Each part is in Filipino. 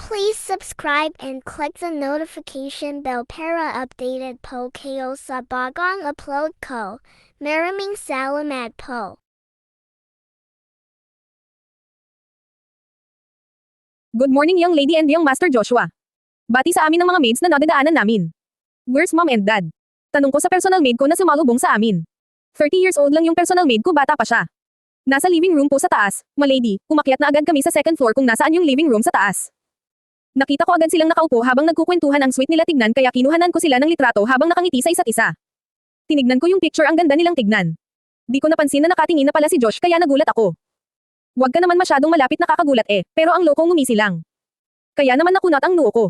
Please subscribe and click the notification bell para updated po kayo sa bagong upload ko. Maraming salamat po. Good morning young lady and young Master Joshua. Bati sa amin ng mga maids na nadadaanan namin. Where's mom and dad? Tanong ko sa personal maid ko na sumalubong sa amin. 30 years old lang yung personal maid ko, bata pa siya. Nasa living room po sa taas, malady, umakyat na agad kami sa second floor kung nasaan yung living room sa taas. Nakita ko agad silang nakaupo habang nagkukwentuhan, ang sweet nila tignan, kaya kinuhanan ko sila ng litrato habang nakangiti sa isa't isa. Tinignan ko yung picture, ang ganda nilang tignan. Di ko napansin na nakatingin na pala si Josh, kaya nagulat ako. Huwag ka naman masyadong malapit, nakakagulat pero ang loko ngumisi lang. Kaya naman nakunat ang noo ko.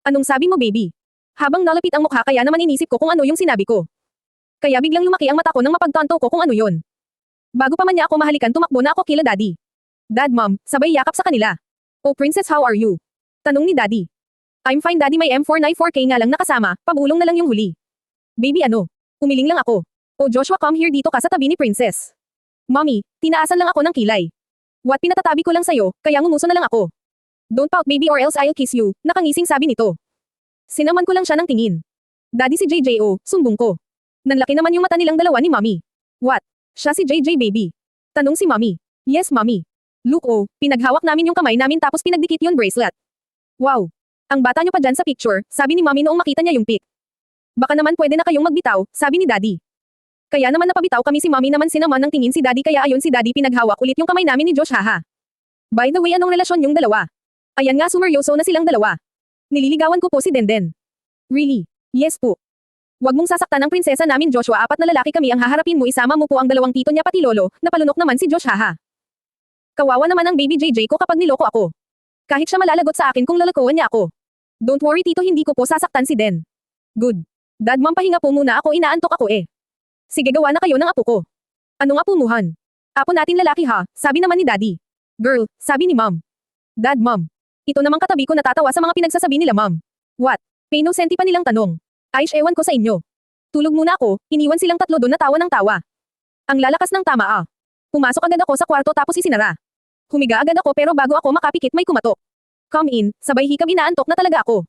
Anong sabi mo baby? Habang nalapit ang mukha, kaya naman inisip ko kung ano yung sinabi ko. Kaya biglang lumaki ang mata ko nang mapagtanto ko kung ano yon. Bago pa man niya ako mahalikan, tumakbo na ako kila daddy. Dad, mom, sabay yakap sa kanila. Oh princess, how are you? Tanong ni daddy. I'm fine daddy, may M494K nga lang nakasama, pabulong na lang yung huli. Baby ano? Umiling lang ako. Oh Joshua, come here, dito ka sa tabi ni princess. Mommy, tinaasan lang ako ng kilay. What, pinatatabi ko lang sa'yo, kaya ngumuso na lang ako. Don't pout baby or else I'll kiss you, nakangising sabi nito. Sinaman ko lang siya ng tingin. Daddy, si JJO, sumbong ko. Nanlaki naman yung mata nilang dalawa ni mommy. What? Siya si JJ baby? Tanong si mommy. Yes mommy. Look oh, pinaghawak namin yung kamay namin tapos pinagdikit yung bracelet. Wow. Ang bata nyo pa dyan sa picture, sabi ni mommy noong makita niya yung pic. Baka naman pwede na kayong magbitaw, sabi ni daddy. Kaya naman napabitaw kami, si mommy naman sinaman ng tingin si daddy, kaya ayon si daddy pinaghawak ulit yung kamay namin ni Josh, haha. By the way, anong relasyon yung dalawa? Ayan nga, sumeryoso na silang dalawa. Nililigawan ko po si Denden. Really? Yes po. Huwag mong sasaktan ng prinsesa namin Joshua, 4 na lalaki kami ang haharapin mo, isama mo po ang 2 tito niya pati lolo, napalunok naman si Josh, haha. Kawawa naman ang baby JJ ko kapag niloko ako. Kahit siya malalagot sa akin kung lalakoan niya ako. Don't worry tito, hindi ko po sasaktan si Den. Good. Dad, mom, pahinga po muna ako, inaantok ako Sige, gawa na kayo ng apo ko. Anong apunuhan? Apo natin lalaki ha, sabi naman ni daddy. Girl, sabi ni mom. Dad, mom. Ito namang katabi ko natatawa sa mga pinagsasabi nila mom. What? Pay no senti pa nilang tanong. Aish, ewan ko sa inyo. Tulog muna ako, iniwan silang tatlo doon na tawa ng tawa. Ang lalakas ng tama Pumasok agad ako sa kwarto tapos isinara. Humiga agad ako pero bago ako makapikit may kumatok. Come in, sabay hikab, inaantok na talaga ako.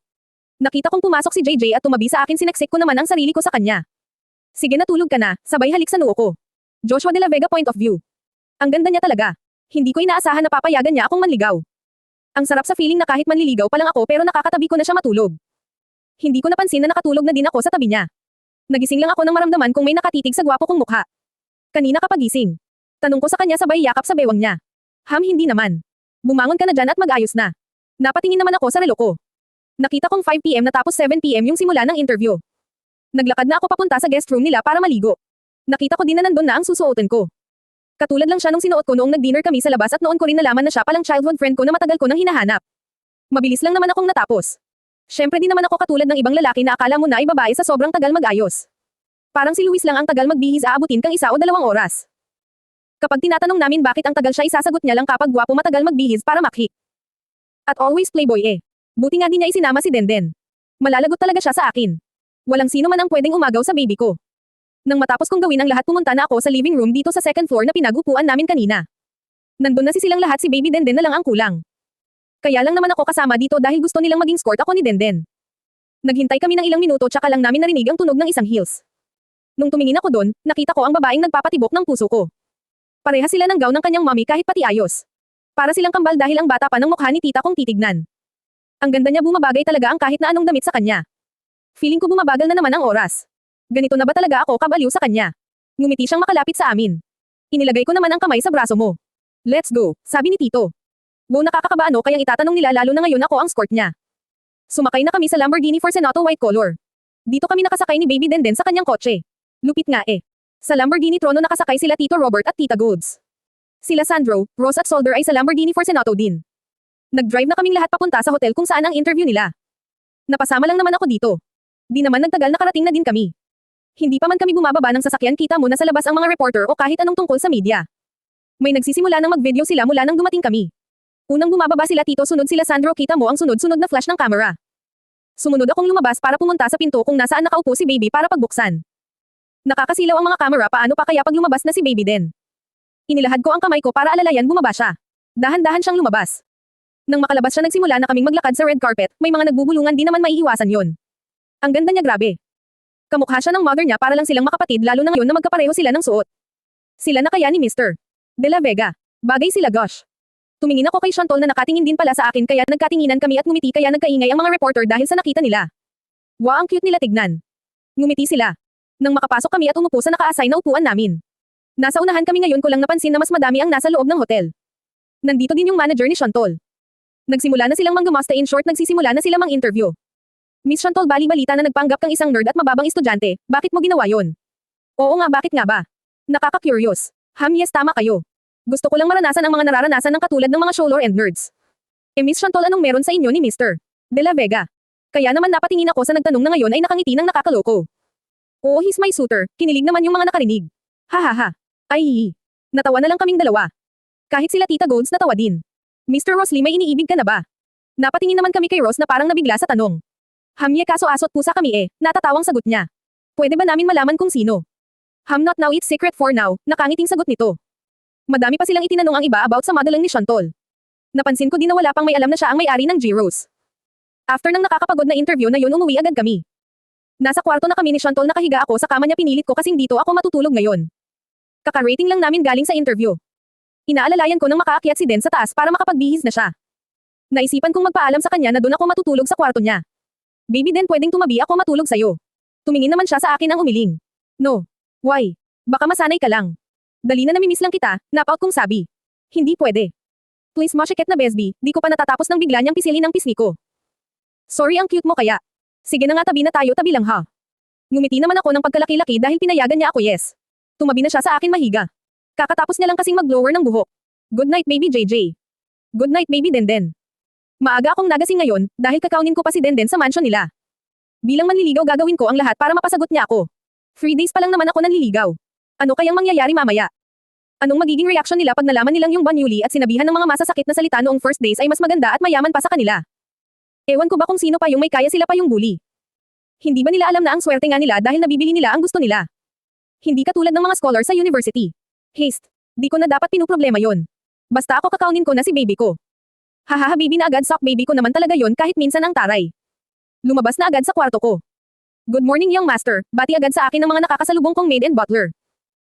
Nakita kong pumasok si JJ at tumabi sa akin, sinaksik ko naman ang sarili ko sa kanya. Sige, natulog ka na, sabay halik sa noo ko. Joshua de la Vega point of view. Ang ganda niya talaga. Hindi ko inaasahan na papayagan niya akong manligaw. Ang sarap sa feeling na kahit manliligaw pa lang ako pero nakakatabi ko na siya matulog. Hindi ko napansin na nakatulog na din ako sa tabi niya. Nagising lang ako nang maramdaman kung may nakatitig sa gwapo kong mukha. Kanina kapagising. Tanong ko sa kanya, sabay yakap sa bewang niya. Hindi naman. Bumangon ka na dyan at mag-ayos na. Napatingin naman ako sa relo ko. Nakita kong 5 PM na tapos 7 PM yung simula ng interview. Naglakad na ako papunta sa guest room nila para maligo. Nakita ko din na nandun na ang susuotin ko. Katulad lang siya nung sinuot ko noong nag-dinner kami sa labas, at noon ko rin nalaman na siya palang childhood friend ko na matagal ko nang hinahanap. Mabilis lang naman akong natapos. Syempre di naman ako katulad ng ibang lalaki na akala mo na ay babae sa sobrang tagal mag-ayos. Parang si Luis lang ang tagal magbihis, aabutin kang 1 o 2 oras. Kapag tinatanong namin bakit ang tagal, siya isasagot niya lang kapag gwapo matagal magbihis para makhik. At always playboy Buti nga di niya isinama si Denden. Malalagot talaga siya sa akin. Walang sino man ang pwedeng umagaw sa baby ko. Nang matapos kong gawin ang lahat, pumunta na ako sa living room dito sa second floor na pinagupuan namin kanina. Nandun na silang lahat, si baby Denden na lang ang kulang. Kaya lang naman ako kasama dito dahil gusto nilang maging escort ako ni Denden. Naghintay kami ng ilang minuto, tsaka lang namin narinig ang tunog ng isang heels. Nung tumingin ako doon, nakita ko ang babaeng nagpapatibok ng puso ko. Pareha sila ng gown ng kanyang mommy, kahit pati ayos. Para silang kambal dahil ang bata pa ng mukha ni tita kong titignan. Ang ganda niya, bumabagay talaga ang kahit na anong damit sa kanya. Feeling ko bumabagal na naman ang oras. Ganito na ba talaga ako kabaliw sa kanya? Ngumiti siyang makalapit sa amin. Inilagay ko naman ang kamay sa braso mo. Let's go, sabi ni Tito. Wow, nakakakaba, kayang itatanong nila, lalo na ngayon ako ang escort niya. Sumakay na kami sa Lamborghini Fortunato white color. Dito kami nakasakay ni baby Denden sa kanyang kotse. Lupit nga Sa Lamborghini Trono nakasakay sila Tito Robert at Tita Golds. Sila Sandro, Rose at Solder ay sa Lamborghini Fortunato din. Nag-drive na kaming lahat papunta sa hotel kung saan ang interview nila. Napasama lang naman ako dito. Di naman nagtagal, nakarating na din kami. Hindi pa man kami bumababa ng sasakyan, kita mo na sa labas ang mga reporter o kahit anong tungkol sa media. May nagsisimula ng mag-video sila mula nang dumating kami. Unang bumababa sila Tito, sunod sila Sandro, kita mo ang sunod-sunod na flash ng camera. Sumunod akong lumabas para pumunta sa pinto kung nasaan nakaupo si baby para pagbuksan. Nakakasilaw ang mga camera, paano pa kaya pag lumabas na si baby din? Inilahad ko ang kamay ko para alalayan bumaba siya. Dahan-dahan siyang lumabas. Nang makalabas siya nagsimula na kaming maglakad sa red carpet, may mga nagbubulungan di naman maiiwasan yon. Ang ganda niya grabe. Kamukha siya ng mother niya para lang silang makapatid lalo na ngayon na magkapareho sila ng suot. Sila na kaya ni Mr. De La Vega. Bagay sila gosh. Tumingin ako kay Shantol na nakatingin din pala sa akin kaya nagkatinginan kami at ngumiti kaya nagkaingay ang mga reporter dahil sa nakita nila. Wow, ang cute nila tignan. Ngumiti sila. Nang makapasok kami at umupo sa naka-assign na upuan namin. Nasa unahan kami ngayon ko lang napansin na mas madami ang nasa loob ng hotel. Nandito din yung manager ni Shantol. Nagsimula na silang manggamusta in short nagsisimula na sila mang-interview. Miss Shantol bali-balita na nagpanggap kang isang nerd at mababang estudyante, bakit mo ginawa yon? Oo nga bakit nga ba? Nakaka-curious. Yes tama kayo. Gusto ko lang maranasan ang mga nararanasan ng katulad ng mga showlore and nerds. Miss Shantol anong meron sa inyo ni Mr. De La Vega? Kaya naman napatingin ako sa nagtanong na ngayon ay nakangiti ng nakakaloko. Oo he's my suitor, kinilig naman yung mga nakarinig. Hahaha. Ay, natawa na lang kaming dalawa. Kahit sila Tita Golds natawa din. Mr. Rosley may iniibig ka na ba? Napatingin naman kami kay Rose na parang nabigla sa tanong. Kaso asot pusa kami natatawang sagot niya. Pwede ba namin malaman kung sino? Not now it's secret for now, nakangiting sagot nito. Madami pa silang itinanong ang iba about sa modeling ni Shantol. Napansin ko din na wala pang may alam na siya ang may-ari ng G-Rose. After ng nakakapagod na interview na yun umuwi agad kami. Nasa kwarto na kami ni Shantol nakahiga ako sa kama niya pinilit ko kasing dito ako matutulog ngayon. Kaka-rating lang namin galing sa interview. Inaalalayan ko nang makaakyat si Den sa taas para makapagbihis na siya. Naisipan kong magpaalam sa kanya na doon ako matutulog sa kwarto niya. Baby Den pwedeng tumabi ako matulog sa'yo. Tumingin naman siya sa akin ang umiling. No. Why? Baka masanay ka lang. Dali na namimiss lang kita, napaut kong sabi. Hindi pwede. Please masyikit na Besby, di ko pa natatapos ng bigla niyang pisilin ang pisngi ko. Sorry ang cute mo kaya. Sige na nga tabi na tayo tabi lang ha. Ngumiti naman ako ng pagkalaki-laki dahil pinayagan niya ako yes. Tumabi na siya sa akin mahiga. Kakatapos niya lang kasing mag-blower ng buhok. Good night baby JJ. Good night baby Denden. Maaga akong nagasing ngayon dahil kakaunin ko pa si Denden sa mansion nila. Bilang manliligaw gagawin ko ang lahat para mapasagot niya ako. 3 days pa lang naman ako nanliligaw. Ano kayang mangyayari mamaya? Anong magiging reaction nila pag nalaman nilang yung banyuli at sinabihan ng mga masasakit na salita noong first days ay mas maganda at mayaman pa sa kanila? Ewan ko ba kung sino pa yung may kaya sila pa yung bully? Hindi ba nila alam na ang swerte nga nila dahil nabibili nila ang gusto nila? Hindi katulad ng mga scholar sa university. Haste. Di ko na dapat pinuproblema yon. Basta ako kakaunin ko na si baby ko. Hahaha baby na agad sock baby ko naman talaga yon kahit minsan ang taray. Lumabas na agad sa kwarto ko. Good morning young master, bati agad sa akin ng mga nakakasalubong kong maid and butler.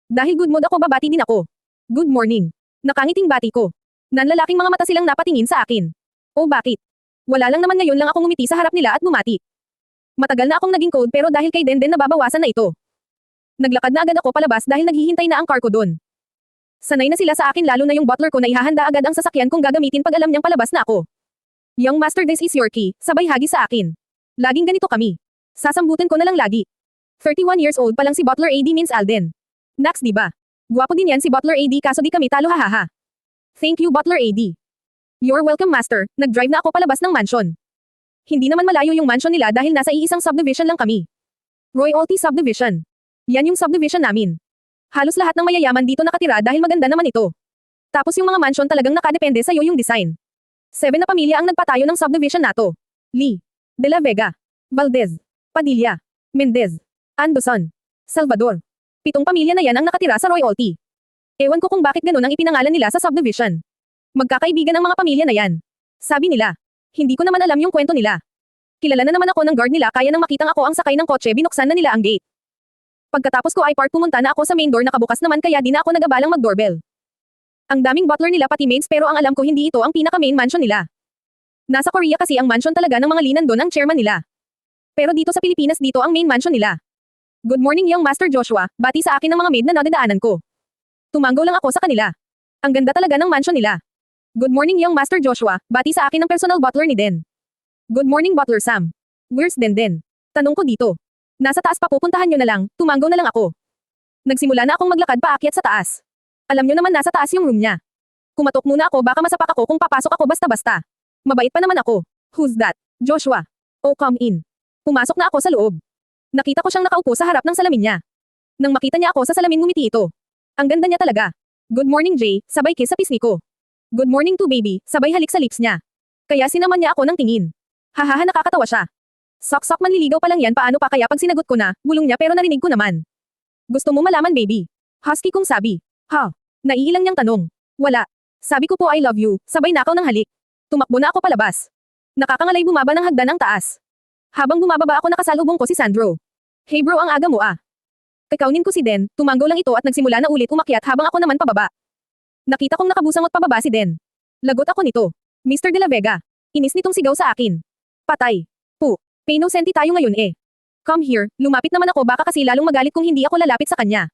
Dahil good mood ako babati din ako. Good morning. Nakangiting bati ko. Nanlalaking mga mata silang napatingin sa akin. Oh bakit? Wala lang naman ngayon lang akong ngumiti sa harap nila at bumati. Matagal na akong naging cold pero dahil kay Denden nababawasan na ito. Naglakad na agad ako palabas dahil naghihintay na ang car ko doon. Sanay na sila sa akin lalo na yung butler ko na ihahanda agad ang sasakyan kung gagamitin pag alam niyang palabas na ako. Young master this is your key, sabay hagi sa akin. Laging ganito kami. Sasambutin ko na lang lagi. 31 years old pa lang si Butler AD means Alden. Nax diba? Guwapo din yan si Butler AD kaso di kami talo hahaha. Thank you Butler AD. You're welcome master, nag-drive na ako palabas ng mansion. Hindi naman malayo yung mansion nila dahil nasa iisang subdivision lang kami. Royalty Subdivision. Yan yung subdivision namin. Halos lahat ng mayayaman dito nakatira dahil maganda naman ito. Tapos yung mga mansion talagang nakadepende sa'yo yung design. 7 na pamilya ang nagpatayo ng subdivision nato. Lee, De La Vega, Valdez, Padilla, Mendez, Anderson, Salvador. 7 pamilya na yan ang nakatira sa Royalty. Ewan ko kung bakit ganun ang ipinangalan nila sa subdivision. Magkakaibigan ang mga pamilya na yan. Sabi nila. Hindi ko naman alam yung kwento nila. Kilala na naman ako ng guard nila kaya nang makitang ako ang sakay ng kotse binuksan na nila ang gate. Pagkatapos ko ay park pumunta na ako sa main door nakabukas naman kaya di na ako nagabalang mag-doorbell. Ang daming butler nila pati maids pero ang alam ko hindi ito ang pinaka-main mansion nila. Nasa Korea kasi ang mansion talaga ng mga linan doon ang chairman nila. Pero dito sa Pilipinas dito ang main mansion nila. Good morning young Master Joshua, bati sa akin ng mga maid na nadadaanan ko. Tumanggaw lang ako sa kanila. Ang ganda talaga ng mansion nila. Good morning young Master Joshua, bati sa akin ng personal butler ni Den. Good morning Butler Sam. Where's Den? Tanong ko dito. Nasa taas pa pupuntahan nyo na lang, tumanggaw na lang ako. Nagsimula na akong maglakad paakyat sa taas. Alam nyo naman nasa taas yung room niya. Kumatok muna ako baka masapak ako kung papasok ako basta-basta. Mabait pa naman ako. Who's that? Joshua. Oh come in. Pumasok na ako sa loob. Nakita ko siyang nakaupo sa harap ng salamin niya. Nang makita niya ako sa salamin ngumiti ito. Ang ganda niya talaga. Good morning Jay, sabay kiss sa pisngi ko. Good morning to baby, sabay halik sa lips niya. Kaya sinaman niya ako ng tingin. Hahaha nakakatawa siya. Sok-sok manliligaw pa lang yan paano pa kaya pag sinagot ko na, bulong niya pero narinig ko naman. Gusto mo malaman baby? Husky kong sabi. Ha? Naiilang niyang tanong. Wala. Sabi ko po I love you, sabay nakaw ng halik. Tumakbo na ako palabas. Nakakangalay bumaba ng hagdan ang taas. Habang bumababa ako nakasalubong ko si Sandro. Hey bro, ang aga mo ah. Kakaunin ko si Den, tumanggo lang ito at nagsimula na ulit umakyat habang ako naman pababa. Nakita kong nakabusangot pababa si Den. Lagot ako nito. Mr. De La Vega. Inis nitong sigaw sa akin. Patay. Pay no senti tayo ngayon eh. Come here, lumapit naman ako baka kasi lalong magalit kung hindi ako lalapit sa kanya.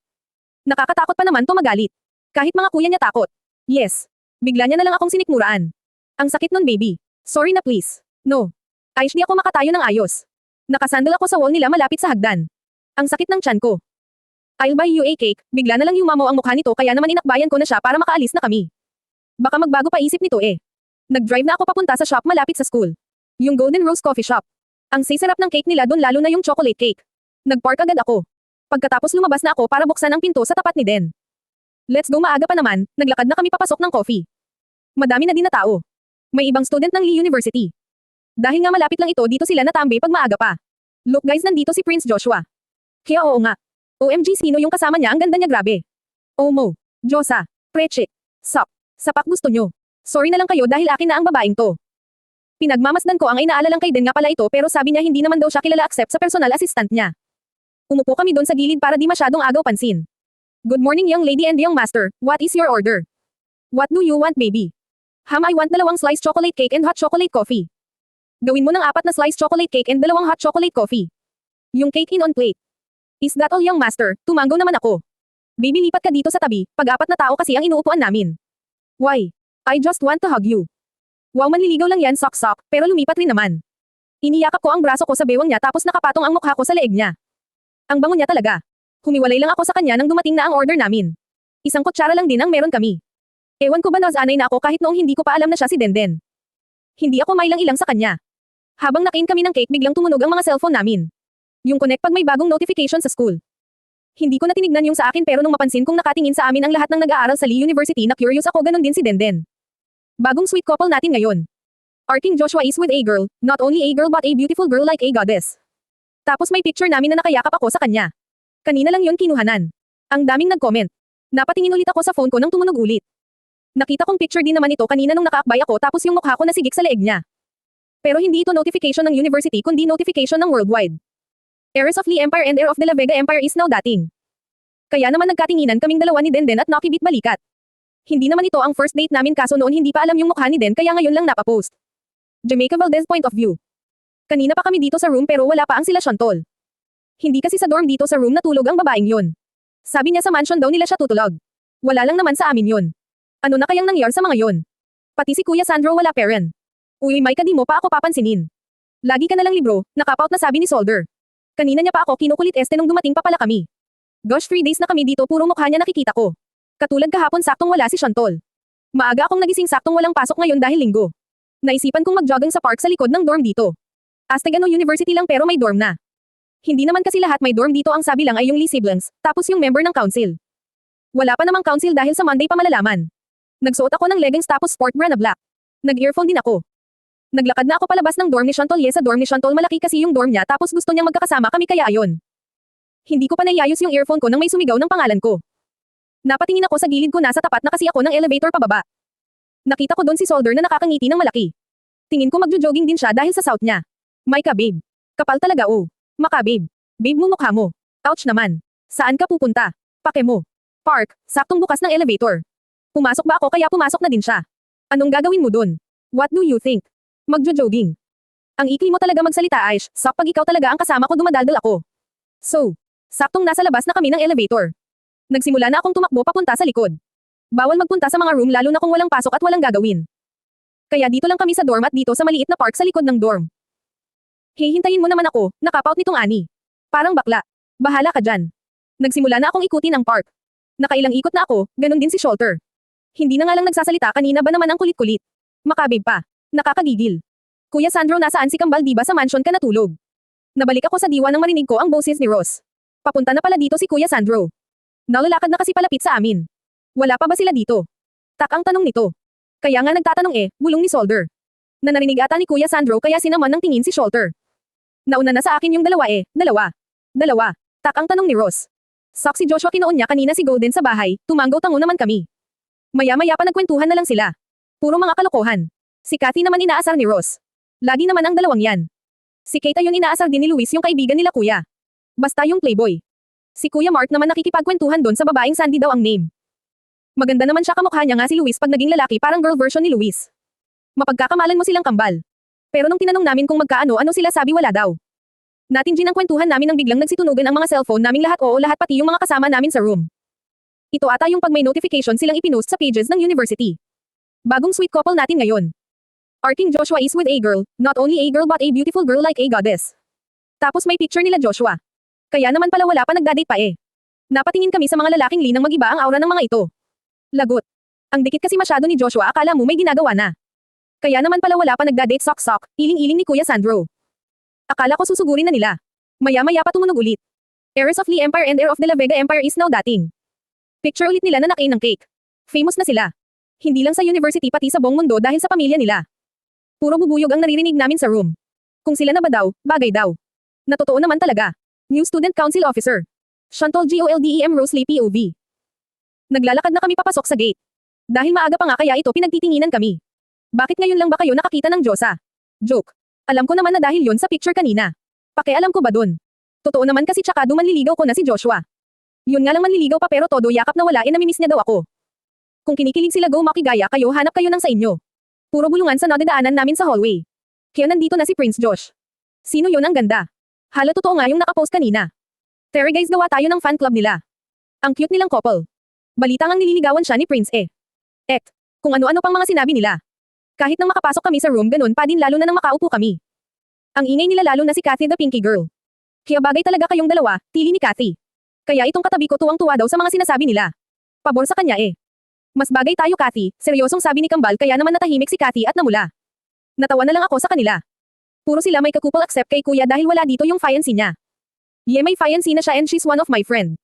Nakakatakot pa naman to magalit. Kahit mga kuya niya takot. Yes. Bigla niya na lang akong sinikmuraan. Ang sakit nun baby. Sorry na please. No. Ayos di ako makatayo ng ayos. Nakasandal ako sa wall nila malapit sa hagdan. Ang sakit ng tiyan ko. I'll buy you a cake, bigla na lang yumamaw ang mukha nito kaya naman inakbayan ko na siya para makaalis na kami. Baka magbago pa isip nito eh. Nag-drive na ako papunta sa shop malapit sa school. Yung Golden Rose Coffee Shop. Ang sisarap ng cake nila doon lalo na yung chocolate cake. Nag-park agad ako. Pagkatapos lumabas na ako para buksan ang pinto sa tapat ni Den. Let's go, maaga pa naman, naglakad na kami papasok ng coffee. Madami na din na tao. May ibang student ng Lee University. Dahil nga malapit lang ito dito sila natambay pag maaga pa. Look guys, nandito si Prince Joshua. Kaya oo nga. OMG, sino yung kasama niya, ang ganda niya grabe. Omo. Josa. Preche. Sapak gusto nyo. Sorry na lang kayo dahil akin na ang babaeng to. Pinagmamasdan ko ang inaalalang kay Den nga pala ito pero sabi niya hindi naman daw siya kilala accept sa personal assistant niya. Umupo kami doon sa gilid para di masyadong agaw pansin. Good morning young lady and young master, what is your order? What do you want baby? I want 2 slice chocolate cake and hot chocolate coffee. Gawin mo ng 4 na slice chocolate cake and 2 hot chocolate coffee. Yung cake in on plate. Is that all young master? Tumanggo naman ako. Baby lipat ka dito sa tabi, pag 4 na tao kasi ang inuupuan namin. Why? I just want to hug you. Wow, manliligaw lang yan sok-sok, pero lumipat rin naman. Iniyakap ko ang braso ko sa bewang niya tapos nakapatong ang mukha ko sa leeg niya. Ang bango niya talaga. Humiwalay lang ako sa kanya nang dumating na ang order namin. Isang kutsara lang din ang meron kami. Ewan ko ba nasanay na ako kahit noong hindi ko pa alam na siya si Denden. Hindi ako mailang-ilang sa kanya. Habang nakain kami ng cake biglang tumunog ang mga cellphone namin. Yung connect pag may bagong notification sa school. Hindi ko na tinignan yung sa akin pero nung mapansin kong nakatingin sa amin ang lahat ng nag-aaral sa Lee University na curious ako ganun din si Denden. Bagong sweet couple natin ngayon. Our King Joshua is with a girl, not only a girl but a beautiful girl like a goddess. Tapos may picture namin na nakayakap ako sa kanya. Kanina lang yun kinuhanan. Ang daming nag-comment. Napatingin ulit ako sa phone ko nang tumunog ulit. Nakita kong picture din naman ito kanina nung nakaakbay ako tapos yung mukha ko nasigik sa leeg niya. Pero hindi ito notification ng university kundi notification ng worldwide. Heiress of Lee Empire and heir of De La Vega Empire is now dating. Kaya naman nagkatinginan kaming dalawa ni Denden at nakibit balikat. Hindi naman ito ang first date namin kaso noon hindi pa alam yung mukha ni Den kaya ngayon lang napapost. Jamaica Valdez point of view. Kanina pa kami dito sa room pero wala pa ang sila Shantol. Hindi kasi sa dorm dito sa room natulog ang babaeng yon. Sabi niya sa mansion daw nila siya tutulog. Wala lang naman sa amin yon. Ano na kayang nangyari sa mga yon? Pati si Kuya Sandro wala parent. Uy Mike, di mo pa ako papansinin. Lagi ka na lang libro, nakapout na sabi ni Solder. Kanina niya pa ako kinukulit nung dumating pa pala kami. Gosh, 3 days na kami dito puro mukha niya nakikita ko. Katulad kahapon saktong wala si Shantol. Maaga akong nagising saktong walang pasok ngayon dahil linggo. Naisipan kong mag-jogging sa park sa likod ng dorm dito. Astegano University lang pero may dorm na. Hindi naman kasi lahat may dorm dito ang sabi lang ay yung Lee siblings, tapos yung member ng council. Wala pa namang council dahil sa Monday pa malalaman. Nagsuot ako ng leggings tapos sport bra na black. Nag-earphone din ako. Naglakad na ako palabas ng dorm ni Shantol. Yes, sa dorm ni Shantol malaki kasi yung dorm niya tapos gusto niyang magkakasama kami kaya ayon. Hindi ko pa naiayos yung earphone ko nang may sumigaw ng pangalan ko. Napatingin ako sa gilid ko nasa tapat na kasi ako ng elevator pababa. Nakita ko doon si Solder na nakakangiti ng malaki. Tingin ko magjo-jogging din siya dahil sa south niya. Micah babe. Kapal talaga oh. Maka babe. Babe mo mukha mo. Ouch naman. Saan ka pupunta? Pake mo. Park. Saktong bukas ng elevator. Pumasok ba ako kaya pumasok na din siya. Anong gagawin mo doon? What do you think? Magjo-jogging. Ang ikli mo talaga magsalita Aish. Sak pag ikaw talaga ang kasama ko dumadaldal ako. So. Saktong nasa labas na kami ng elevator. Nagsimula na akong tumakbo papunta sa likod. Bawal magpunta sa mga room lalo na kung walang pasok at walang gagawin. Kaya dito lang kami sa dorm at dito sa maliit na park sa likod ng dorm. Hey, hintayin mo naman ako, nakapout nitong Ani. Parang bakla. Bahala ka dyan. Nagsimula na akong ikutin ang park. Nakailang ikot na ako, ganun din si Sholter. Hindi na nga lang nagsasalita kanina ba naman ang kulit-kulit. Makabig pa. Nakakagigil. Kuya Sandro, nasaan si Kambal, di ba sa mansion ka natulog? Nabalik ako sa diwa nang marinig ko ang boses ni Ross. Papunta na pala dito si Kuya Sandro. Nalalakad na kasi palapit sa amin. Wala pa ba sila dito? Tak ang tanong nito. Kaya nga nagtatanong bulong ni Solder. Na narinig ata ni Kuya Sandro kaya sinaman ng tingin si Sholter. Nauna na sa akin yung dalawa. Dalawa. Tak ang tanong ni Ross. Sak si Joshua kinoon niya kanina si Golden sa bahay, tumanggaw tango naman kami. Maya-maya pa nagkwentuhan na lang sila. Puro mga kalokohan. Si Kathy naman inaasar ni Ross. Lagi naman ang dalawang yan. Si Kate yung inaasar din ni Luis yung kaibigan nila kuya. Basta yung playboy. Si Kuya Mark naman nakikipagkwentuhan doon sa babaeng Sandy daw ang name. Maganda naman siya, kamukha niya nga si Luis pag naging lalaki, parang girl version ni Luis. Mapagkakamalan mo silang kambal. Pero nung tinanong namin kung magkaano-ano sila, sabi wala daw. Natin ang kwentuhan namin nang biglang nagsitunugan ang mga cellphone naming lahat, oo lahat pati yung mga kasama namin sa room. Ito ata yung pag may notification silang ipinost sa pages ng university. Bagong sweet couple natin ngayon. Our King Joshua is with a girl, not only a girl but a beautiful girl like a goddess. Tapos may picture nila Joshua. Kaya naman pala wala pa nagdadate pa eh. Napatingin kami sa mga lalaking linang mag-iba ang aura ng mga ito. Lagot. Ang dikit kasi masyado ni Joshua, akala mo may ginagawa na. Kaya naman pala wala pa nagdadate, sok-sok, iling-iling ni Kuya Sandro. Akala ko susugurin na nila. Maya-maya pa tumunog ulit. Heiress of Lee Empire and heir of De La Vega Empire is now dating. Picture ulit nila na nakain ng cake. Famous na sila. Hindi lang sa university pati sa buong mundo dahil sa pamilya nila. Puro bubuyog ang naririnig namin sa room. Kung sila na ba daw, bagay daw. Natotoo naman talaga. New Student Council Officer. Shantol Goldem Rosley POV. Naglalakad na kami papasok sa gate. Dahil maaga pa nga kaya ito pinagtitinginan kami. Bakit ngayon lang ba kayo nakakita ng Diyosa? Joke. Alam ko naman na dahil yon sa picture kanina. Pakialam ko ba dun? Totoo naman kasi tsaka manliligaw ko na si Joshua. Yun nga lang manliligaw pa pero todo yakap na wala namimiss niya daw ako. Kung kinikilig sila go makigaya kayo, hanap kayo ng sa inyo. Puro bulungan sa nadadaanan namin sa hallway. Kaya nandito na si Prince Josh. Sino yon ang ganda? Hala totoo nga yung nakapost kanina. Tara guys, gawa tayo ng fan club nila. Ang cute nilang couple. Balita ngang nililigawan siya ni Prince eh. Kung ano-ano pang mga sinabi nila. Kahit nang makapasok kami sa room ganun pa din, lalo na nang makaupo kami. Ang ingay nila lalo na si Kathy the Pinky Girl. Kaya bagay talaga kayong dalawa, tili ni Kathy. Kaya itong katabi ko tuwang-tuwa daw sa mga sinasabi nila. Pabor sa kanya eh. Mas bagay tayo Kathy, seryosong sabi ni Kambal, kaya naman natahimik si Kathy at namula. Natawa na lang ako sa kanila. Puro sila may kakupal accept kay kuya dahil wala dito yung fiancé niya. May fiancé na siya and she's one of my friend.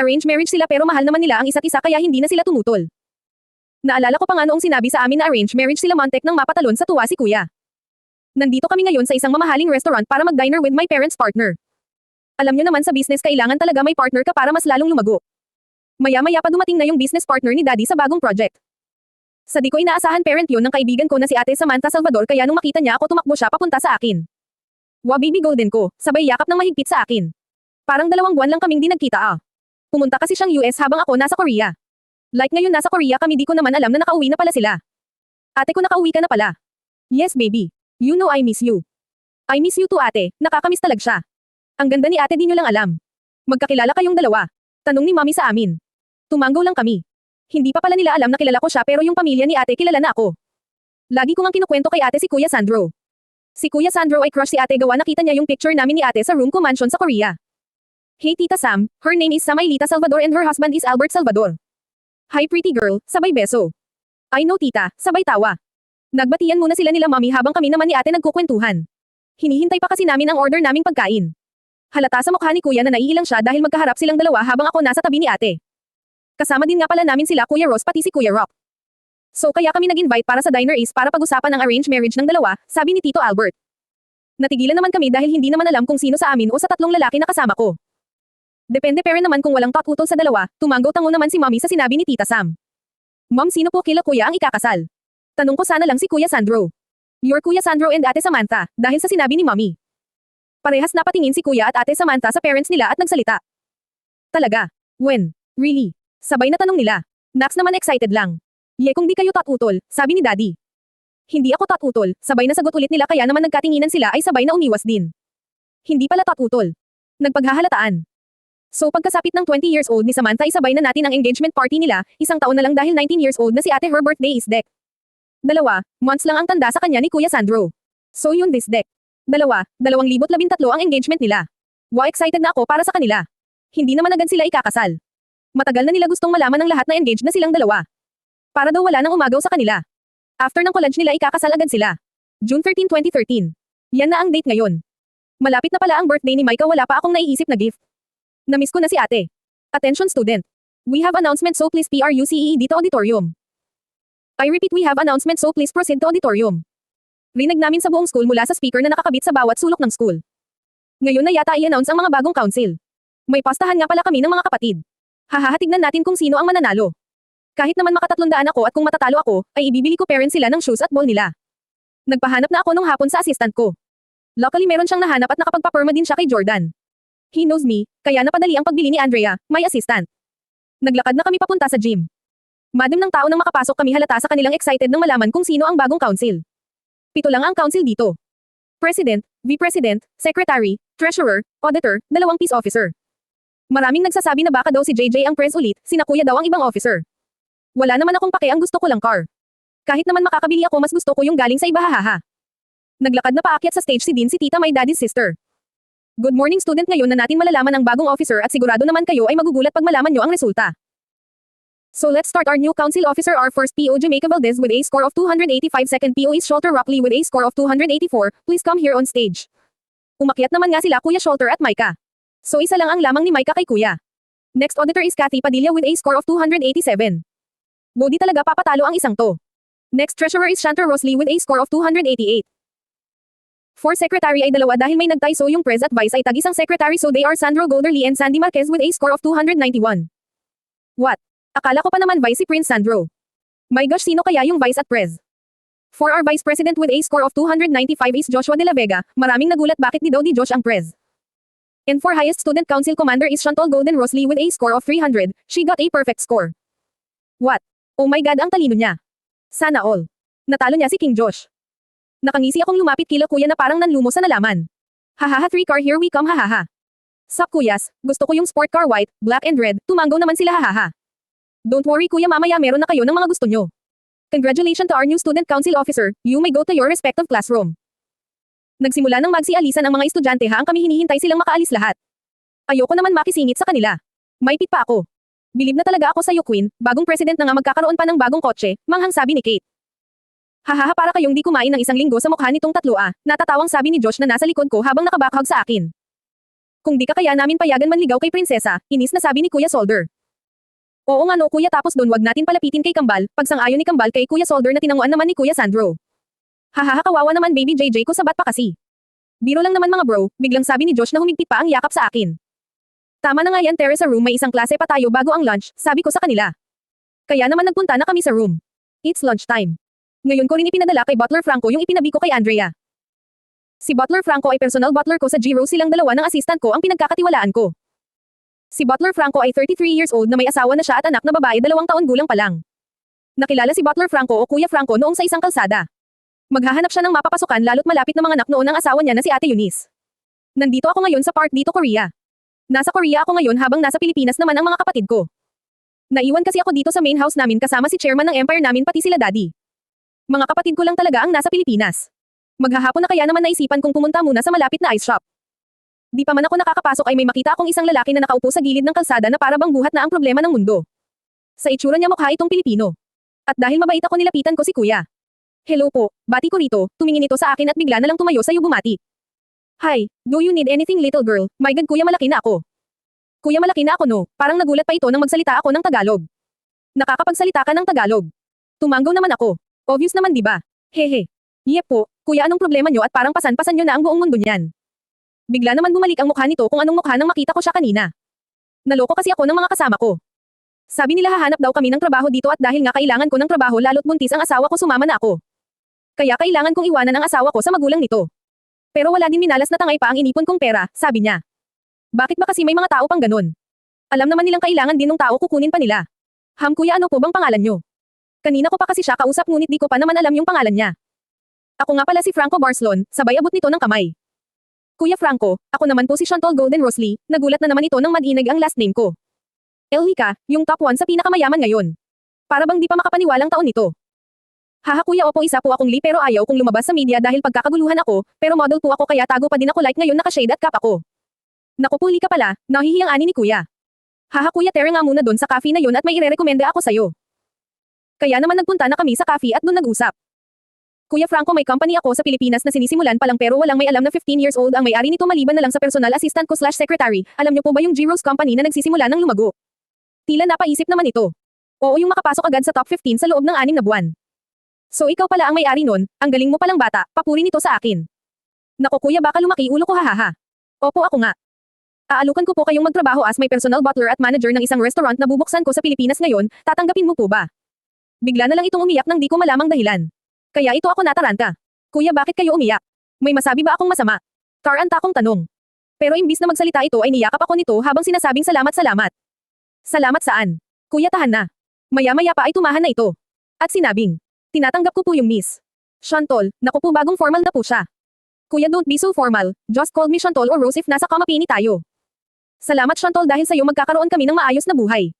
Arranged marriage sila pero mahal naman nila ang isa't isa kaya hindi na sila tumutol. Naalala ko pa nga noong sinabi sa amin na arranged marriage sila, mantek nang mapatalon sa tuwa si kuya. Nandito kami ngayon sa isang mamahaling restaurant para mag-diner with my parents' partner. Alam nyo naman sa business kailangan talaga may partner ka para mas lalong lumago. Maya-maya pa dumating na yung business partner ni daddy sa bagong project. Sa di ko inaasahan parent yun ng kaibigan ko na si Ate Samantha Salvador, kaya nung makita niya ako tumakbo siya papunta sa akin. Wa baby golden ko, sabay yakap ng mahigpit sa akin. Parang 2 buwan lang kaming di nagkita ah. Pumunta kasi siyang US habang ako nasa Korea. Like ngayon nasa Korea kami, di ko naman alam na nakauwi na pala sila. Ate ko, nakauwi ka na pala. Yes baby. You know I miss you. I miss you too ate, nakakamiss talag siya. Ang ganda ni ate, di nyo lang alam. Magkakilala kayong dalawa. Tanong ni mami sa amin. Tumanggaw lang kami. Hindi pa pala nila alam na kilala ko siya pero yung pamilya ni ate kilala na ako. Lagi ko ngang kinukwento kay ate si Kuya Sandro. Si Kuya Sandro ay crush si ate, gawa nakita niya yung picture namin ni ate sa room ko mansion sa Korea. Hey Tita Sam, her name is Samaylita Salvador and her husband is Albert Salvador. Hi pretty girl, sabay beso. I know tita, sabay tawa. Nagbatian muna sila nila mami habang kami naman ni ate nagkukwentuhan. Hinihintay pa kasi namin ang order naming pagkain. Halata sa mukha ni kuya na naiilang siya dahil magkaharap silang dalawa habang ako nasa tabi ni ate. Kasama din nga pala namin sila Kuya Ross pati si Kuya Rock. So kaya kami nag-invite para sa diner is para pag-usapan ang arranged marriage ng dalawa, sabi ni Tito Albert. Natigilan naman kami dahil hindi naman alam kung sino sa amin o sa 3 lalaki na kasama ko. Depende pero naman kung walang utol sa dalawa, tumanggaw tango naman si Mommy sa sinabi ni Tita Sam. Mom, sino po kila kuya ang ikakasal? Tanong ko sana lang si Kuya Sandro. Your Kuya Sandro and Ate Samantha, dahil sa sinabi ni Mommy. Parehas napatingin si Kuya at Ate Samantha sa parents nila at nagsalita. Talaga? When? Really? Sabay na tanong nila. Nax naman excited lang. Kung di kayo tatutol, sabi ni Daddy. Hindi ako tatutol, sabay na sagot ulit nila kaya naman nagkatinginan sila ay sabay na umiwas din. Hindi pala tatutol. Nagpaghahalataan. So pagkasapit ng 20 years old ni Samantha isabay na natin ang engagement party nila, 1 taon na lang dahil 19 years old na si ate, her birthday is Dec. 2 months lang ang tanda sa kanya ni Kuya Sandro. So yun this Dec. 2013 ang engagement nila. Wow, excited na ako para sa kanila. Hindi naman agad sila ikakasal. Matagal na nila gustong malaman ng lahat na engaged na silang dalawa. Para daw wala nang umagaw sa kanila. After ng college nila ikakasal agad sila. June 13, 2013. Yan na ang date ngayon. Malapit na pala ang birthday ni Micah, wala pa akong naiisip na gift. Namiss ko na si ate. Attention student. We have announcement so please PRUCEE dito auditorium. I repeat, we have announcement so please proceed to auditorium. Rinig namin sa buong school mula sa speaker na nakakabit sa bawat sulok ng school. Ngayon na yata i-announce ang mga bagong council. May pastahan nga pala kami ng mga kapatid. Hahahatignan natin kung sino ang mananalo. Kahit naman maka-300 ako at kung matatalo ako, ay ibibili ko parents sila ng shoes at ball nila. Nagpahanap na ako nung hapon sa assistant ko. Luckily meron siyang nahanap at nakapagpapirma din siya kay Jordan. He knows me, kaya napadali ang pagbili ni Andrea, my assistant. Naglakad na kami papunta sa gym. Madam ng tao nang makapasok kami halata sa kanilang excited nang malaman kung sino ang bagong council. 7 lang ang council dito. President, V-President, Secretary, Treasurer, Auditor, 2 peace officer. Maraming nagsasabi na baka daw si JJ ang pres ulit, sina kuya daw ang ibang officer. Wala naman akong pake, ang gusto ko lang car. Kahit naman makakabili ako, mas gusto ko yung galing sa iba, hahaha. Naglakad na paakyat sa stage si Dean, si tita, my daddy's sister. Good morning student, ngayon na natin malalaman ang bagong officer at sigurado naman kayo ay magugulat pag malaman nyo ang resulta. So let's start our new council officer. Our first PO, Jamaica Valdez with a score of 285. Second PO is Sholter Rockley with a score of 284. Please come here on stage. Umakyat naman nga sila Kuya Sholter at Micah. So isa lang ang lamang ni Micah kay Kuya. Next auditor is Kathy Padilla with a score of 287. Bodi talaga papatalo ang isang to. Next treasurer is Shantor Rosley with a score of 288. For secretary ay 2 dahil may nagtay, so yung pres at vice ay tag-isang secretary, so they are Sandro Golderly and Sandy Marquez with a score of 291. What? Akala ko pa naman vice si Prince Sandro. My gosh, sino kaya yung vice at pres? For our vice president with a score of 295 is Joshua de la Vega. Maraming nagulat bakit di daw di Josh ang pres. And for highest student council commander is Chantal Golden Rosley with a score of 300. She got a perfect score. What? Oh my god, ang talino niya. Sana all. Natalo niya si King Josh. Nakangisi akong lumapit kila kuya na parang nanlumo sa nalaman. Hahaha, 3 car, here we come, hahaha. Sup kuyas, gusto ko yung sport car white, black and red, tumanggaw naman sila, hahaha. Don't worry kuya, mamaya meron na kayo ng mga gusto nyo. Congratulations to our new student council officer, you may go to your respective classroom. Nagsimula ng magsialisan ang mga estudyante, ha, ang kami hinihintay silang makaalis lahat. Ayoko naman makisingit sa kanila. May pit pa ako. Bilib na talaga ako sa iyo Queen, bagong president na nga, magkakaroon pa ng bagong kotse, manghang sabi ni Kate. Hahaha, para kayong di kumain ng 1 linggo sa mukha nitong 3 ah, natatawang sabi ni Josh na nasa likod ko habang nakabakhag sa akin. Kung di ka kaya namin payagan manligaw kay prinsesa, inis na sabi ni Kuya Solder. Oo nga no kuya, tapos doon wag natin palapitin kay Kambal, pagsang-ayon ni Kambal kay Kuya Solder na tinanguan naman ni Kuya Sandro. Hahaha, kawawa naman baby JJ ko, sabat pa kasi. Biro lang naman mga bro, biglang sabi ni Josh na humigpit pa ang yakap sa akin. Tama na nga yan Terrace, sa room may isang klase pa tayo bago ang lunch, sabi ko sa kanila. Kaya naman nagpunta na kami sa room. It's lunchtime. Ngayon ko rin ipinadala kay Butler Franco yung ipinabi ko kay Andrea. Si Butler Franco ay personal butler ko sa G-Rose, silang 2 ng assistant ko ang pinagkakatiwalaan ko. Si Butler Franco ay 33 years old na may asawa na siya at anak na babae 2 taon gulang pa lang. Nakilala si Butler Franco o Kuya Franco noong sa isang kalsada. Maghahanap siya ng mapapasukan lalo't malapit na mga anak noon ng asawa niya na si Ate Eunice. Nandito ako ngayon sa park dito Korea. Nasa Korea ako ngayon habang nasa Pilipinas naman ang mga kapatid ko. Naiwan kasi ako dito sa main house namin kasama si chairman ng empire namin pati sila daddy. Mga kapatid ko lang talaga ang nasa Pilipinas. Maghahapon na kaya naman naisipan kong pumunta muna sa malapit na ice shop. Di pa man ako nakakapasok ay may makita akong isang lalaki na nakaupo sa gilid ng kalsada na para bang buhat na ang problema ng mundo. Sa itsura niya mukha itong Pilipino. At dahil mabait ako nilapitan ko si kuya. Hello po, bati ko rito, tumingin ito sa akin at bigla na lang tumayo sa'yo bumati. Hi, do you need anything little girl? My God kuya, malaki na ako. Kuya, malaki na ako no, parang nagulat pa ito nang magsalita ako ng Tagalog. Nakakapagsalita ka ng Tagalog. Tumanggaw naman ako. Obvious naman di ba? Hehe. Yep po, kuya, anong problema nyo at parang pasan-pasan nyo na ang buong mundo niyan? Bigla naman bumalik ang mukha nito kung anong mukha nang makita ko siya kanina. Naloko kasi ako ng mga kasama ko. Sabi nila hahanap daw kami ng trabaho dito at dahil nga kailangan ko ng trabaho lalo't buntis ang asawa ko, sumama na ako. Kaya kailangan kong iwanan ang asawa ko sa magulang nito. Pero wala din minalas na tangay pa ang inipon kong pera, sabi niya. Bakit ba kasi may mga tao pang ganun? Alam naman nilang kailangan din ng tao, kukunin pa nila. Kuya, ano po bang pangalan nyo? Kanina ko pa kasi siya kausap ngunit di ko pa naman alam yung pangalan niya. Ako nga pala si Franco Barcelon, sabay abot nito ng kamay. Kuya Franco, ako naman po si Chantal Golden Rosley, nagulat na naman ito nang madinig ang last name ko. Elvika, yung top 1 sa pinakamayaman ngayon. Para bang di pa makapaniwalang taon nito. Haha kuya, opo, isa po akong li pero ayaw kong lumabas sa media dahil pagkakaguluhan ako, pero model po ako kaya tago pa din ako, like ngayon naka-shade at cap ako. Naku, puli ka pala, nahihiyang ani ni kuya. Haha kuya, tara nga muna doon sa cafe na yun at may irerekomenda ako sa'yo. Kaya naman nagpunta na kami sa cafe at doon nag-usap. Kuya Franco, may company ako sa Pilipinas na sinisimulan pa lang pero walang may alam na 15 years old ang may-ari nito maliban na lang sa personal assistant ko / secretary. Alam niyo po ba yung G-Rose company na nagsisimula ng lumago? Tila napaisip naman ito. Oo, yung makapasok agad sa top 15 sa loob ng 6 na buwan. So ikaw pala ang may-ari nun, ang galing mo palang bata, papuri nito sa akin. Nako kuya, baka lumaki ulo ko, hahaha. Opo, ako nga. Aalukan ko po kayong magtrabaho as may personal butler at manager ng isang restaurant na bubuksan ko sa Pilipinas ngayon, tatanggapin mo po ba? Bigla na lang itong umiyak nang di ko malamang dahilan. Kaya ito ako nataranta. Kuya, bakit kayo umiyak? May masabi ba akong masama? Car ang takong tanong. Pero imbis na magsalita ito ay niyakap ako nito habang sinasabing salamat. Salamat saan? Kuya, tahan na. Maya-maya pa ay tumahan na ito. At sinabing, tinatanggap ko po yung miss. Shantol, naku po, bagong formal na po siya. Kuya, don't be so formal. Just call me Shantol or Rose if nasa kamapini tayo. Salamat Shantol, dahil sa'yo magkakaroon kami ng maayos na buhay.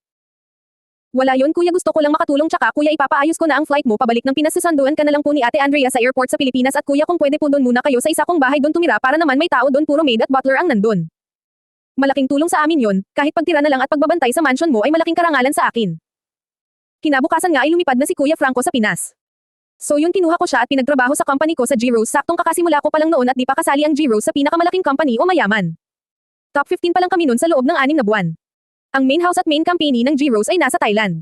Wala yun kuya, gusto ko lang makatulong, tsaka kuya ipapaayos ko na ang flight mo pabalik ng Pinas. Susunduan ka na lang po ni Ate Andrea sa airport sa Pilipinas, at kuya kung pwede po doon muna kayo sa isa kong bahay doon tumira para naman may tao doon, puro maid at butler ang nandun. Malaking tulong sa amin yon, kahit pagtira na lang at pagbabantay sa mansion mo ay malaking karangalan sa akin. Kinabukasan nga ay lumipad na si Kuya Franco sa Pinas. So yun, kinuha ko siya at pinagtrabaho sa company ko sa G-Rose. Saktong kakasimula ko pa lang noon at di pa kasali ang G-Rose sa pinakamalaking company o mayaman. Top 15 pa lang kami noon sa loob ng 6 na buwan. Ang main house at main company ng G-Rose ay nasa Thailand.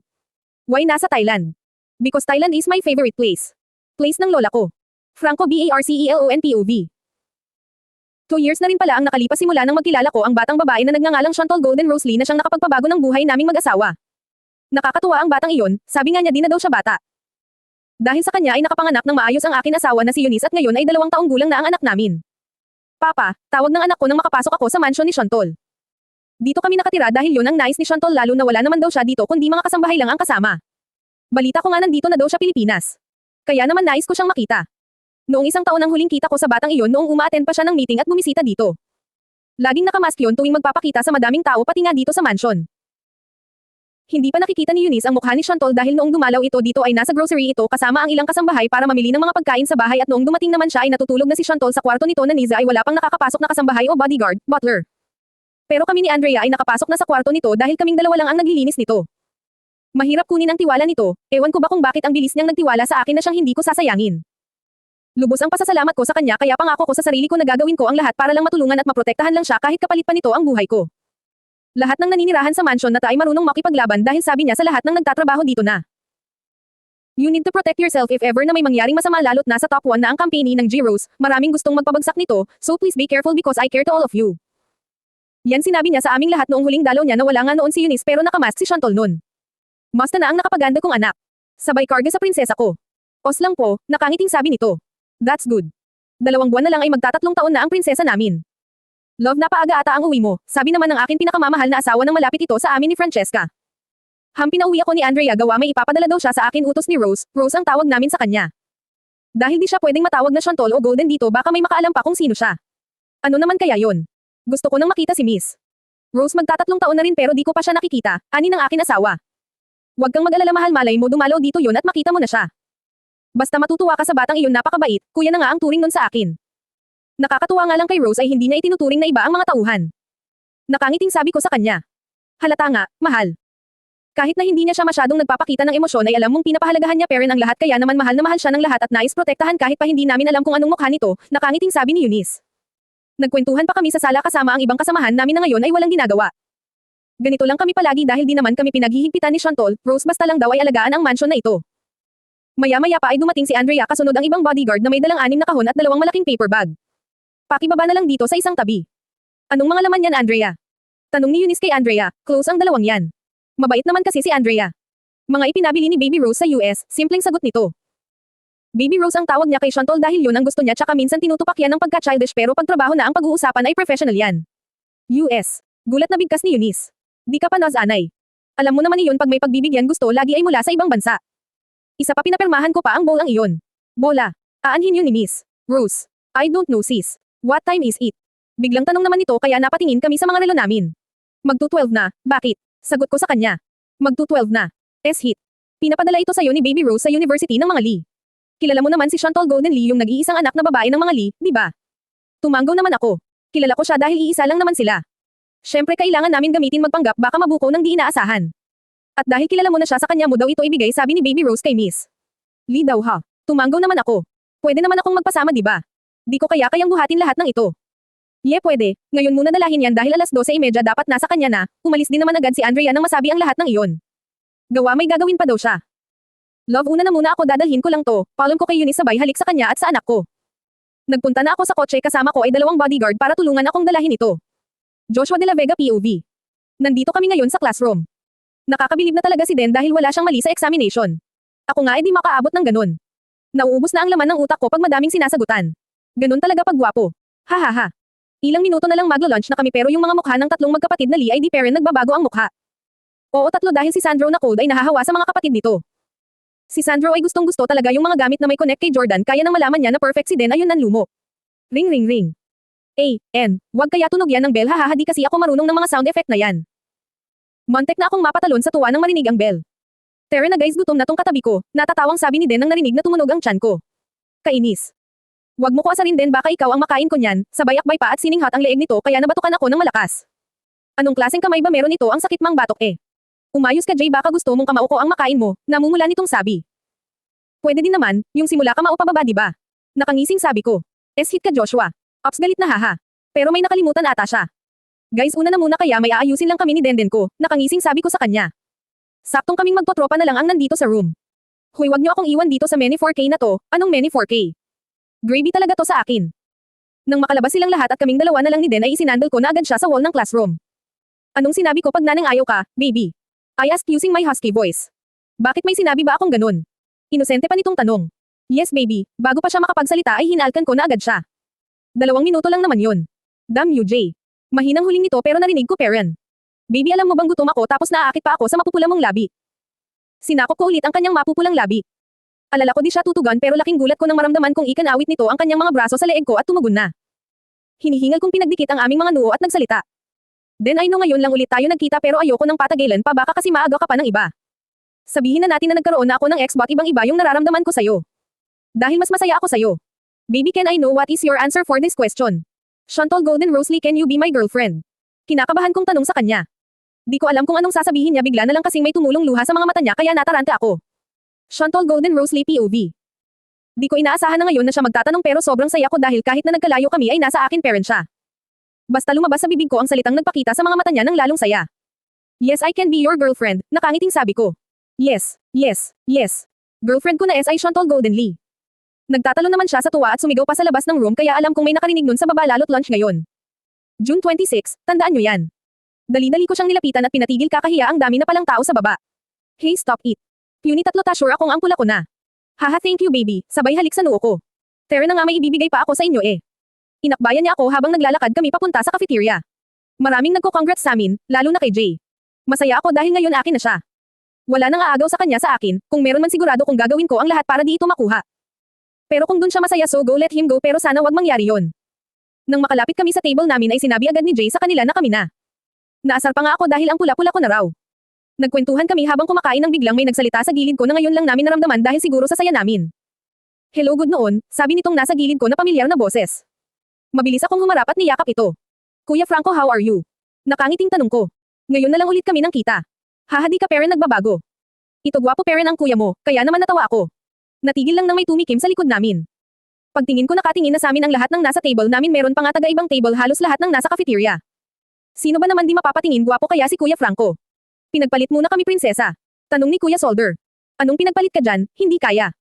Why nasa Thailand? Because Thailand is my favorite place. Place ng lola ko. Franco Barcelon POV. 2 years na rin pala ang nakalipas simula nang magkilala ko ang batang babae na nagngangalang Shantol Golden Rose Lee na siyang nakapagpabago ng buhay naming mag-asawa. Nakakatuwa ang batang iyon, sabi nga niya di na daw siya bata. Dahil sa kanya ay nakapanganak ng maayos ang akin asawa na si Eunice, at ngayon ay 2 taong gulang na ang anak namin. Papa, tawag ng anak ko nang makapasok ako sa mansion ni Shantol. Dito kami nakatira dahil yun ang nais ni Shantol, lalo na wala naman daw siya dito kundi mga kasambahay lang ang kasama. Balita ko nga nandito na daw siya Pilipinas. Kaya naman nais ko siyang makita. Noong 1 taon ang huling kita ko sa batang iyon noong uma-attend pa siya ng meeting at bumisita dito. Laging nakamask yun tuwing magpapakita sa madaming tao, pati nga dito sa mansion. Hindi pa nakikita ni Eunice ang mukha ni Shantol dahil noong dumalaw ito dito ay nasa grocery ito kasama ang ilang kasambahay para mamili ng mga pagkain sa bahay, at noong dumating naman siya ay natutulog na si Shantol sa kwarto nito na Niza ay wala pang nakakapasok na kasambahay o bodyguard, butler. Pero kami ni Andrea ay nakapasok na sa kwarto nito dahil kaming 2 lang ang naglilinis nito. Mahirap kunin ang tiwala nito, ewan ko ba kung bakit ang bilis niyang nagtiwala sa akin na siyang hindi ko sasayangin. Lubos ang pasasalamat ko sa kanya, kaya pangako ko sa sarili ko na gagawin ko ang lahat para lang matulungan at maprotektahan lang siya kahit kapalit pa nito ang buhay ko. Lahat ng naninirahan sa mansion na ay marunong makipaglaban dahil sabi niya sa lahat ng nagtatrabaho dito na. You need to protect yourself if ever na may mangyaring masama, lalo't nasa top 1 na ang company ng G-Rose, maraming gustong magpabagsak nito, so please be careful because I care to all of you. Yan sinabi niya sa aming lahat noong huling dalaw niya na wala nga noon si Eunice pero nakamask si Shantol noon. Mas na ang nakapaganda kong anak. Sabay karga sa prinsesa ko. Os lang po, nakangiting sabi nito. That's good. 2 buwan na lang ay magta3 taon na ang prinsesa namin. Love, napaaga ata ang uwi mo, sabi naman ng aking pinakamamahal na asawa nang malapit ito sa amin ni Francesca. Hampi na uwi ako ni Andrea, gawa may ipapadala daw siya sa akin, utos ni Rose, Rose ang tawag namin sa kanya. Dahil di siya pwedeng matawag na Shantol o Golden dito, baka may makaalam pa kung sino siya. Ano naman kaya yon? Gusto ko nang makita si Miss Rose, magta3 taon na rin pero di ko pa siya nakikita, ani ng akin asawa. Huwag kang mag-alala mahal, malay mo dumalaw dito yon at makita mo na siya. Basta matutuwa ka sa batang iyon, napakabait, kuya na nga ang turing nun sa akin. Nakakatuwa nga lang kay Rose ay hindi niya itinuturing na iba ang mga tauhan. Nakangiting sabi ko sa kanya. Halata nga, mahal. Kahit na hindi niya siya masyadong nagpapakita ng emosyon ay alam mong pinapahalagahan niya Perrin ang lahat, kaya naman mahal na mahal siya ng lahat at nais protektahan kahit pa hindi namin alam kung anong mukha nito, nakangiting sabi ni Eunice. Nagkwentuhan pa kami sa sala kasama ang ibang kasamahan namin na ngayon ay walang ginagawa. Ganito lang kami palagi dahil di naman kami pinaghihigpitan ni Shantol, Rose basta lang daw ay alagaan ang mansion na ito. Maya-maya pa ay dumating si Andrea kasunod ang ibang bodyguard na may dalang 6 na kahon at 2 malaking paper bag. Pakibaba na lang dito sa isang tabi. Anong mga laman yan, Andrea? Tanong ni Eunice kay Andrea, close ang 2 yan. Mabait naman kasi si Andrea. Mga ipinabili ni Baby Rose sa US, simpleng sagot nito. Baby Rose ang tawag niya kay Shantol dahil yun ang gusto niya, tsaka minsan tinutupak yan ng pagka-childish pero pagtrabaho na ang pag-uusapan ay professional yan. US. Gulat na bigkas ni Eunice. Di ka pa anay. Alam mo naman iyon, pag may pagbibigyan gusto lagi ay mula sa ibang bansa. Isa pa, pinapirmahan ko pa ang bowl ang iyon. Bola. Aanhin yun ni Miss Rose. I don't know sis. What time is it? Biglang tanong naman nito kaya napatingin kami sa mga relo namin. Magtu-12 na, bakit? Sagot ko sa kanya. Magtu-12 na. S-hit. Pinapadala ito sa'yo ni Baby Rose sa University ng mga Lee. Kilala mo naman si Shantol Golden Lee, yung nag-iisang anak na babae ng mga Lee, di ba? Tumanggaw naman ako. Kilala ko siya dahil iisa lang naman sila. Siyempre kailangan namin gamitin magpanggap, baka mabuko ng di inaasahan. At dahil kilala mo na siya, sa kanya mo daw ito ibigay, sabi ni Baby Rose kay Miss Lee daw ha. Tumanggaw naman ako. Pwede naman akong magpasama, di ba? Di ko kayang buhatin lahat ng ito. Pwede. Ngayon muna dalahin yan dahil alas 12:30 dapat nasa kanya na. Umalis din naman agad si Andrea nang masabi ang lahat ng iyon. Gawa may gagawin pa daw siya. Love, una na muna ako, dadalhin ko lang to. Paalam ko kay Eunice, sabay halik sa kanya at sa anak ko. Nagpunta na ako sa kotse, kasama ko ay 2 bodyguard para tulungan akong dalahin ito. Joshua de la Vega POV. Nandito kami ngayon sa classroom. Nakakabilib na talaga si Den dahil wala siyang mali sa examination. Ako nga ay di makaabot ng ganun. Nauubos na ang laman ng utak ko pag madaming sinasagutan. Ganun talaga pag gwapo. Ha ha ha. Ilang minuto na lang maglo-lunch na kami pero yung mga mukha ng tatlong magkapatid na Lee ay di pa rin nagbabago ang mukha. Oo, tatlo dahil si Sandro na cold ay nahahawa sa mga kapatid nito. Si Sandro ay gustong-gusto talaga yung mga gamit na may connect kay Jordan kaya nang malaman niya na perfect si Den ayun nanlumo. Ring ring ring. Wag kaya tunog yan ng bell hahaha di kasi ako marunong ng mga sound effect na yan. Montek na akong mapatalon sa tuwa nang marinig ang bell. Tere na guys gutom na tong katabi ko, natatawang sabi ni Den nang narinig na tumunog ang tiyan ko. Kainis. Wag mo ko asarin Den baka ikaw ang makain ko niyan, sabay akbay pa at sininghat ang leeg nito kaya nabatukan ako ng malakas. Anong klaseng kamay ba meron nito ang sakit mang batok eh? Umayos ka Jay baka gusto mong kamao ko ang makain mo, namumula nitong sabi. Pwede din naman, yung simula kamao pababa di ba? Nakangising sabi ko. Hit ka Joshua. Ops galit na haha. Pero may nakalimutan ata siya. Guys una na muna kaya may aayusin lang kami ni Denden ko, nakangising sabi ko sa kanya. Saktong kaming magtotropa na lang ang nandito sa room. Hoy wag niyo akong iwan dito sa Many 4K na to, anong Many 4K? Gravy talaga to sa akin. Nang makalabas silang lahat at kaming dalawa na lang ni Den ay isinandal ko na agad siya sa wall ng classroom. Anong sinabi ko pag nanang ayaw ka, baby? I asked using my husky voice. Bakit may sinabi ba akong ganun? Inosente pa nitong tanong. Yes baby, bago pa siya makapagsalita ay hinalkan ko na agad siya. 2 minuto lang naman yun. Damn you Jay. Mahinang huling nito pero narinig ko Perren. Baby alam mo bang gutom ako tapos naaakit pa ako sa mapupula mong labi. Sinakop ko ulit ang kanyang mapupulang labi. Alala ko di siya tutugan pero laking gulat ko nang maramdaman kong ikanawit nito ang kanyang mga braso sa leeg ko at tumugon na. Hinihingal kong pinagdikit ang aming mga noo at nagsalita. Den I know ngayon lang ulit tayo nagkita pero ayoko ng patagalan pa baka kasi maaga ka pa ng iba. Sabihin na natin na nagkaroon na ako ng ex but ibang iba yung nararamdaman ko sa'yo. Dahil mas masaya ako sa'yo. Baby can I know what is your answer for this question? Chantal Golden Rosely can you be my girlfriend? Kinakabahan kong tanong sa kanya. Di ko alam kung anong sasabihin niya bigla na lang kasing may tumulong luha sa mga mata niya kaya nataranta ako. Chantal Golden Rosely POV. Di ko inaasahan na ngayon na siya magtatanong pero sobrang saya ko dahil kahit na nagkalayo kami ay nasa akin parent siya. Basta lumabas sa bibig ko ang salitang nagpakita sa mga mata niya ng lalong saya. Yes I can be your girlfriend, nakangiting sabi ko. Yes. Girlfriend ko na ay Chantal Golden Lee. Nagtatalo naman siya sa tuwa at sumigaw pa sa labas ng room kaya alam kong may nakarinig nun sa baba lalo't lunch ngayon. June 26, tandaan nyo yan. Dali-dali ko siyang nilapitan at pinatigil kakahiya ang dami na palang tao sa baba. Hey stop it. Puny tatlo ta sure akong ang pula ko na. Haha thank you baby, sabay halik sa noo ko. Tere na nga may ibibigay pa ako sa inyo eh. Inakbayan niya ako habang naglalakad kami papunta sa cafeteria. Maraming nagko-congrats sa amin, lalo na kay Jay. Masaya ako dahil ngayon akin na siya. Wala nang aagaw sa kanya sa akin, kung meron man sigurado kung gagawin ko ang lahat para di ito makuha. Pero kung dun siya masaya so go let him go pero sana wag mangyari yon. Nang makalapit kami sa table namin ay sinabi agad ni Jay sa kanila na kami na. Naasar pa nga ako dahil ang pula-pula ko na raw. Nagkwentuhan kami habang kumakain nang biglang may nagsalita sa gilid ko na ngayon lang namin naramdaman dahil siguro sa saya namin. Hello good noon, sabi nitong nasa gilid ko na pamilyar na boses. Mabilis akong humarap at niyakap ito. Kuya Franco how are you? Nakangiting tanong ko. Ngayon na lang ulit kami nang kita. Haha di ka Perren nagbabago. Ito gwapo Perren ang kuya mo, kaya naman natawa ako. Natigil lang nang may tumikim sa likod namin. Pagtingin ko nakatingin na sa amin ang lahat ng nasa table namin meron pa nga taga-ibang table halos lahat ng nasa cafeteria. Sino ba naman di mapapatingin gwapo kaya si Kuya Franco? Pinagpalit muna kami prinsesa. Tanong ni Kuya Solder. Anong pinagpalit ka dyan, hindi kaya.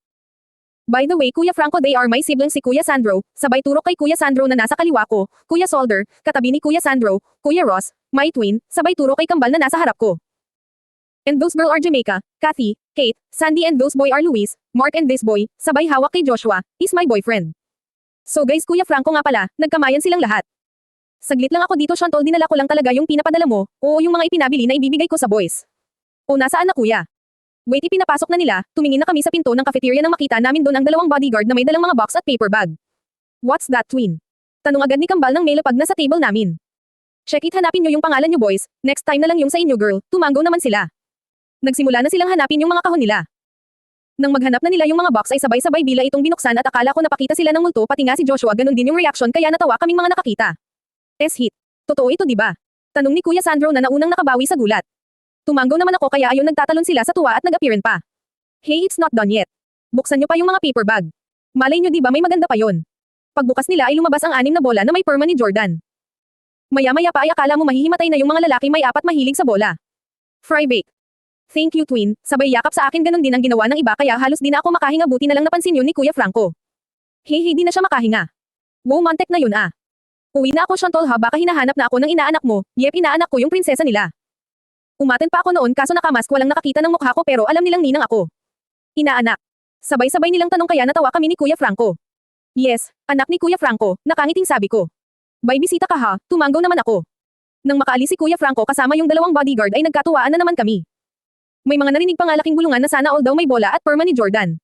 By the way Kuya Franco they are my siblings si Kuya Sandro, sabay turok kay Kuya Sandro na nasa kaliwa ko, Kuya Solder, katabi ni Kuya Sandro, Kuya Ross, my twin, sabay turok kay Kambal na nasa harap ko. And those girl are Jamaica, Kathy, Kate, Sandy and those boy are Luis, Mark and this boy, sabay hawak kay Joshua, is my boyfriend. So guys Kuya Franco nga pala, nagkamayan silang lahat. Saglit lang ako dito Chantal dinala ko lang talaga yung pinapadala mo, oo yung mga ipinabili na ibibigay ko sa boys. O nasaan na kuya? Wait ipinapasok na nila, tumingin na kami sa pinto ng cafeteria nang makita namin doon ang 2 bodyguard na may dalang mga box at paper bag. What's that twin? Tanong agad ni Kambal ng mail pag nasa table namin. Check it hanapin nyo yung pangalan nyo boys, next time na lang yung sa inyo girl, tumango naman sila. Nagsimula na silang hanapin yung mga kahon nila. Nang maghanap na nila yung mga box ay sabay-sabay bila itong binuksan at akala ko napakita sila ng multo pati nga si Joshua ganun din yung reaction kaya natawa kaming mga nakakita. Hit. Totoo ito diba? Tanong ni Kuya Sandro na naunang nakabawi sa gulat. Tumango naman ako kaya ayon nagtatalon sila sa tuwa at nag-appearan pa. Hey it's not done yet. Buksan nyo pa yung mga paper bag. Malay nyo diba may maganda pa yon. Pagbukas nila ay lumabas ang 6 na bola na may perma ni Jordan. Maya-maya pa ay akala mo mahihimatay na yung mga lalaki may 4 mahilig sa bola. Fry bake. Thank you twin, sabay yakap sa akin ganun din ang ginawa ng iba kaya halos di na ako makahinga buti na lang napansin yun ni Kuya Franco. Hey di na siya makahinga. Wow mantek na yun ah. Uwi na ako Chantal ha baka hinahanap na ako ng inaanak mo, yep inaanak ko yung prinsesa nila. Umaten pa ako noon kaso nakamask walang nakakita ng mukha ko pero alam nilang ninang ako. Inaanak. Sabay-sabay nilang tanong kaya natawa kami ni Kuya Franco. Yes, anak ni Kuya Franco, nakangiting sabi ko. Bay bisita ka ha, tumanggaw naman ako. Nang makaalis si Kuya Franco kasama yung dalawang bodyguard ay nagkatuwaan na naman kami. May mga narinig pa nga laking bulungan na sana all daw may bola at perma ni Jordan.